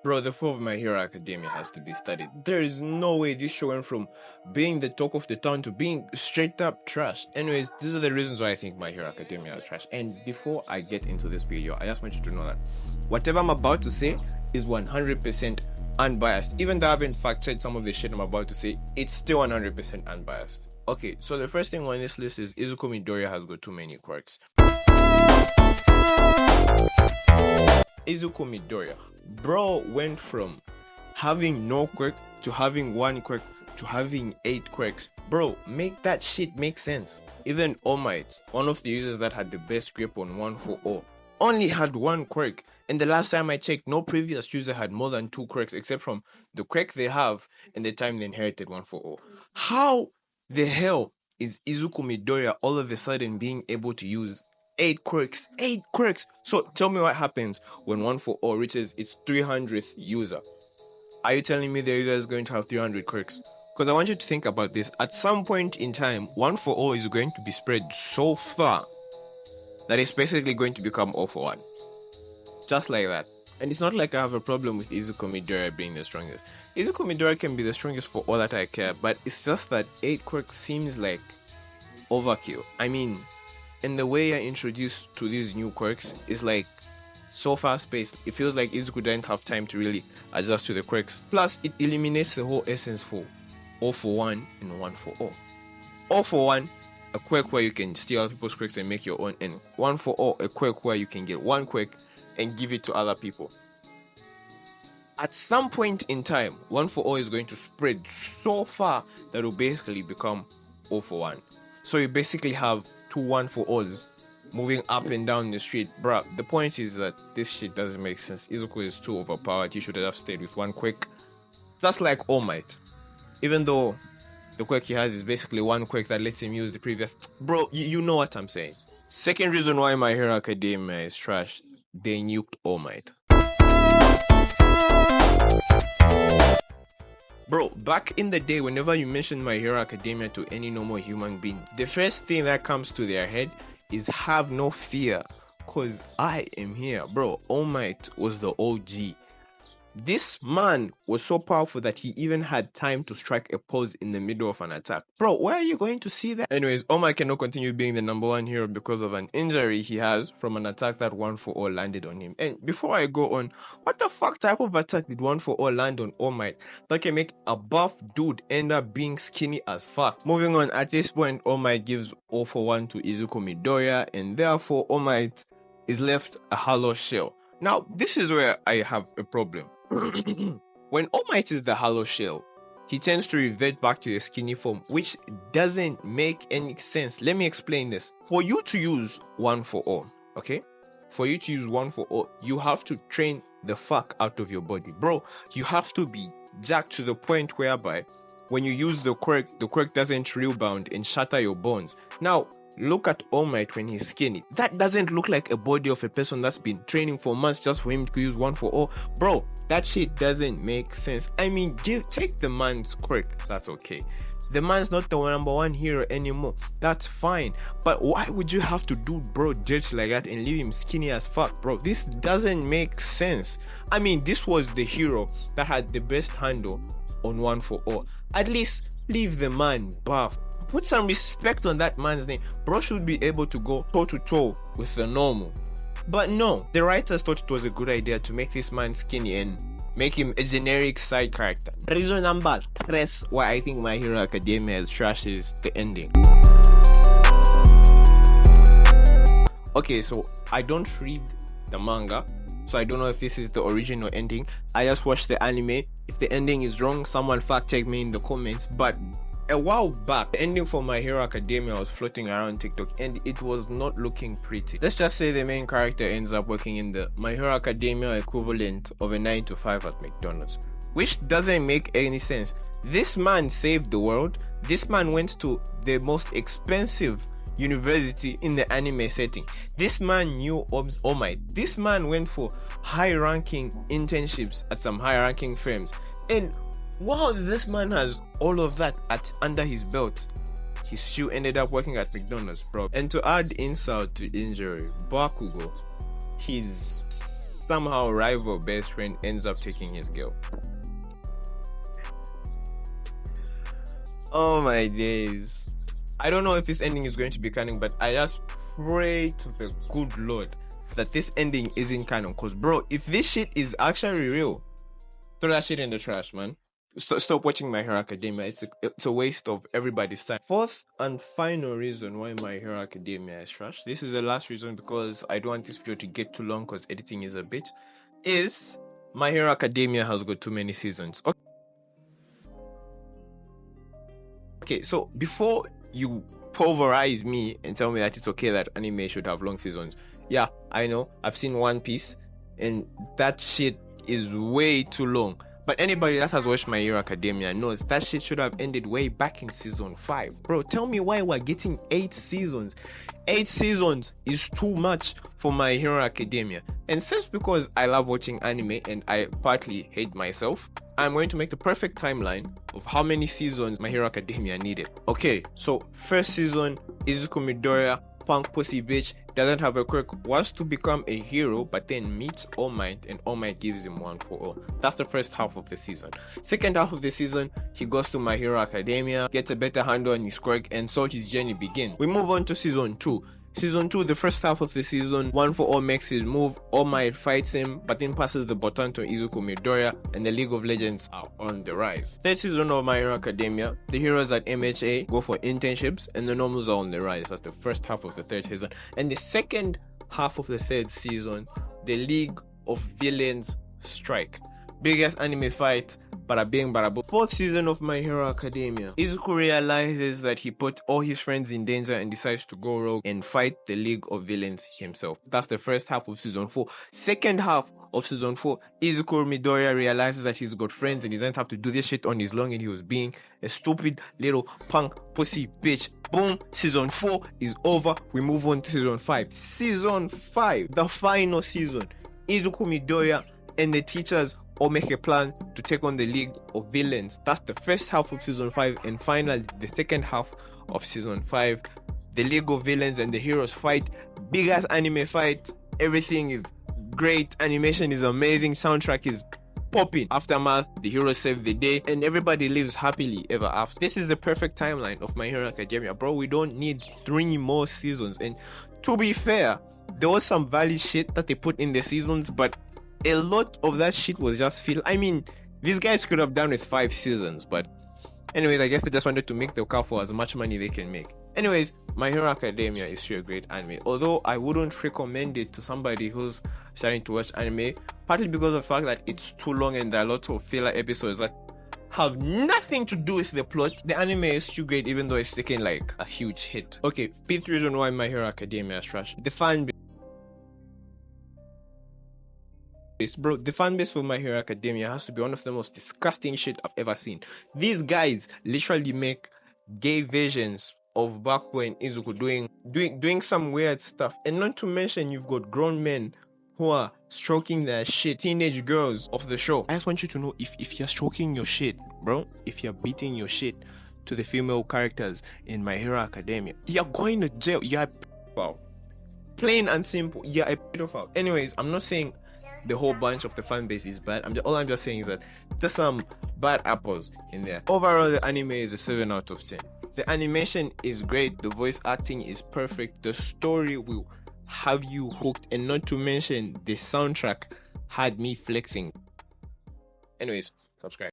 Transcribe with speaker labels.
Speaker 1: Bro, the fall of My Hero Academia has to be studied. There is no way this show went from being the talk of the town to being straight up trash. Anyways, these are the reasons why I think My Hero Academia is trash. And before I get into this video, I just want you to know that whatever I'm about to say is 100% unbiased. Even though I haven't fact-checked some of the shit I'm about to say, it's still 100% unbiased. Okay, so the first thing on this list is Izuku Midoriya has got too many quirks. Izuku Midoriya, bro, went from having no quirk to having one quirk to having 8 quirks. Bro, make that shit make sense. Even All Might, one of the users that had the best grip on 1-for-all, only had 1 quirk. And the last time I checked, no previous user had more than 2 quirks except from the quirk they have and the time they inherited 1-for-all. How the hell is Izuku Midoriya all of a sudden being able to use 8 quirks? 8 quirks! So tell me what happens when 1-for-all reaches its 300th user. Are you telling me the user is going to have 300 quirks? Because I want you to think about this. At some point in time, 1-for-all is going to be spread so far that it's basically going to become all for one. Just like that. And it's not like I have a problem with Izuku Midoriya being the strongest. Izuku Midoriya can be the strongest for all that I care, but it's just that 8 quirks seems like overkill. I mean, and the way you're introduced to these new quirks is like so fast paced. It feels like Izuku didn't have time to really adjust to the quirks. Plus, it eliminates the whole essence for all for one and 1-for-all. All for one, a quirk where you can steal people's quirks and make your own, and 1-for-all, a quirk where you can get 1 quirk and give it to other people. At some point in time, 1-for-all is going to spread so far that it will basically become all for one. So you basically have 2 1-for-alls moving up and down the street. Bruh, the point is that this shit doesn't make sense. Izuku is too overpowered. He should have stayed with 1 quirk. Just like All Might. Even though the quirk he has is basically 1 quirk that lets him use the previous... Bro, you know what I'm saying. Second reason why My Hero Academia is trash. They nuked All Might. Bro, back in the day, whenever you mention My Hero Academia to any normal human being, the first thing that comes to their head is have no fear, cause I am here. Bro, All Might was the OG. This man was so powerful that he even had time to strike a pose in the middle of an attack. Bro, where are you going to see that? Anyways, All Might cannot continue being the #1 hero because of an injury he has from an attack that 1-for-all landed on him. And before I go on, what the fuck type of attack did 1-for-all land on All Might that can make a buff dude end up being skinny as fuck? Moving on, at this point, All Might gives all for one to Izuku Midoriya, and therefore All Might is left a hollow shell. Now, this is where I have a problem. When All Might is the hollow shell, he tends to revert back to the skinny form, which doesn't make any sense. Let me explain this. For you to use 1-for-all, okay? For you to use 1-for-all, you have to train the fuck out of your body. Bro, you have to be jacked to the point whereby when you use the quirk doesn't rebound and shatter your bones. Now, look at All Might when he's skinny. That doesn't look like a body of a person that's been training for months just for him to use 1-for-all. Bro, that shit doesn't make sense. I mean, take the man's quirk. That's okay. The man's not the #1 hero anymore. That's fine. But why would you have to do bro dirty like that and leave him skinny as fuck, bro? This doesn't make sense. I mean, this was the hero that had the best handle on 1-for-all. At least leave the man buff. Put some respect on that man's name. Bro should be able to go toe to toe with the normal. But no, the writers thought it was a good idea to make this man skinny and make him a generic side character. Reason number 3 why I think My Hero Academia is trash is the ending. Okay, so I don't read the manga, so I don't know if this is the original ending. I just watched the anime. If the ending is wrong, someone fact check me in the comments. But a while back, the ending for My Hero Academia was floating around TikTok and it was not looking pretty. Let's just say the main character ends up working in the My Hero Academia equivalent of a 9 to 5 at McDonald's, which doesn't make any sense. This man saved the world. This man went to the most expensive university in the anime setting. This man knew All Might. This man went for high-ranking internships at some high-ranking firms, and wow, this man has all of that under his belt, he still ended up working at McDonald's, bro. And to add insult to injury, Bakugo, he's somehow rival best friend ends up taking his girl. Oh my days. I don't know if this ending is going to be canon, but I just pray to the good Lord that this ending isn't canon. Cause bro, if this shit is actually real, throw that shit in the trash, man. Stop watching My Hero Academia. It's a waste of everybody's time. Fourth and final reason why My Hero Academia is trash. This is the last reason because I don't want this video to get too long because editing is a bitch. Is My Hero Academia has got too many seasons. Okay, so before you pulverize me and tell me that it's okay that anime should have long seasons, yeah, I know. I've seen One Piece and that shit is way too long. But anybody that has watched My Hero Academia knows that shit should have ended way back in season 5. Bro, tell me why we're getting 8 seasons. 8 seasons is too much for My Hero Academia. And since because I love watching anime and I partly hate myself, I'm going to make the perfect timeline of how many seasons My Hero Academia needed. Okay, so first season, Izuku Midoriya, punk pussy bitch, doesn't have a quirk, wants to become a hero, but then meets All Might and All Might gives him one for all. That's the first half of the season. Second half of the season, he goes to My Hero Academia, gets a better handle on his quirk, and so his journey begins. We move on to season 2. Season 2, the first half of the season, One for All makes his move, All Might fights him, but then passes the baton to Izuku Midoriya, and the League of Legends are on the rise. Third season of My Hero Academia, the heroes at MHA go for internships, and the normals are on the rise. That's the first half of the third season. And the second half of the third season, the League of Villains strike. Biggest anime fight, bada bing bada boom. Fourth season of My Hero Academia, Izuku realizes that he put all his friends in danger and decides to go rogue and fight the League of Villains himself. That's the first half of season 4. Second half of season 4, Izuku Midoriya realizes that he's got friends and he doesn't have to do this shit on his own and he was being a stupid little punk pussy bitch. Boom, season 4 is over. We move on to season 5. Season 5, the final season, Izuku Midoriya and the teachers or make a plan to take on the League of Villains. That's the first half of season 5, and finally the second half of season 5, the League of Villains and the heroes fight. Big ass anime fight. Everything is great, animation is amazing, soundtrack is popping. Aftermath, the heroes save the day, and everybody lives happily ever after. This is the perfect timeline of My Hero Academia, bro. We don't need 3 more seasons. And to be fair, there was some valid shit that they put in the seasons, but a lot of that shit was just feel. I mean, these guys could have done with 5 seasons, but anyways, I guess they just wanted to make the cow for as much money they can make. Anyways, My Hero Academia is still a great anime, although I wouldn't recommend it to somebody who's starting to watch anime, partly because of the fact that it's too long and there are lots of filler episodes that have nothing to do with the plot. The anime is still great even though it's taking like a huge hit. Okay, fifth reason why My Hero Academia is trash. The fan base. Bro, the fan base for My Hero Academia has to be one of the most disgusting shit I've ever seen. These guys literally make gay versions of Bakugo and Izuku doing some weird stuff. And not to mention, you've got grown men who are stroking their shit, teenage girls of the show. I just want you to know, if you're stroking your shit, bro, if you're beating your shit to the female characters in My Hero Academia, you're going to jail. You're a pedophile. Plain and simple, you're a pedophile. Anyways, I'm not saying the whole bunch of the fan base is bad. All I'm just saying is that there's some bad apples in there. Overall, the anime is a 7 out of 10. The animation is great, the voice acting is perfect, the story will have you hooked, and not to mention the soundtrack had me flexing. Anyways, subscribe.